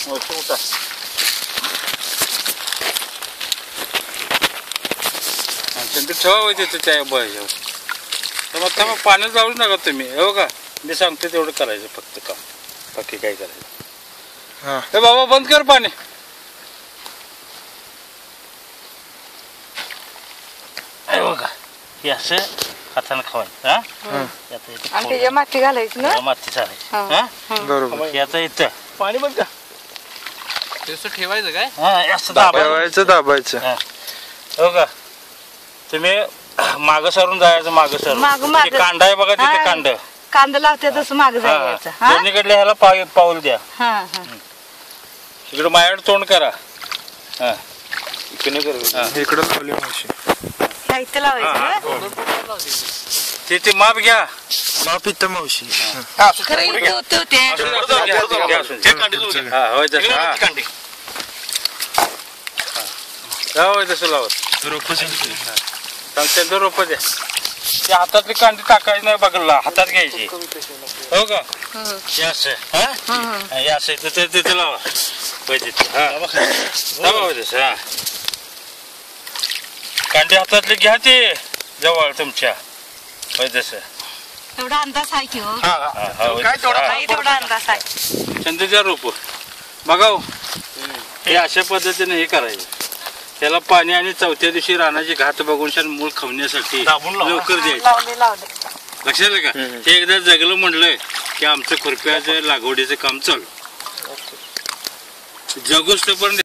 उठा. ठेवा होते त्या बळ्याच्यावर. तर मग थांबा, पाण्यात जाऊ नका तुम्ही. हो का, मी सांगतो तेवढं करायचं फक्त काम, बाकी काय करायचं. हे बाबा बंद कर पाणी. बघा हे असं हाताने खवायचं. आणि त्याच्या माती घालायची ना, माती चालायची. बरोबर. याचा इथं पाणी बंद का ठेवायचं काय, असं दाबायचं. हो का, तुम्ही मागं सरून जायचं. मागं सरून कांड आहे बघा तिथे, कांदा लावते तसं मागं जायचं. दोन्हीकडले ह्याला पाऊल द्या. इकडे माझ्याकडे तोंड करा. इकडे लावली मावशी. इथं लावायचं. ते माप घ्या. माप इथं मावशी. तसं लावत रोप द्या. ते हातातली कांडी टाकायची नाही बघा, हातात घ्यायची. हो का, हे असं तिथे लावा. कांडी हातातली घ्या, ते जवळ तुमच्या. तेवढा अंदाज आहे की तेवढा अंदाज आहे. चंद्रच्या रोप बघा, हे अशा पद्धतीने हे करायचं. त्याला पाणी आणि चौथ्या दिवशी रानाची घात बघून मूळ खवण्यासाठी लवकर द्यायचं. लक्षात आहे का. हे एकदा जगलं म्हणलं की आमचं खुरप्याचं लागवडीचं काम चालू. जगोस तोपर्यंत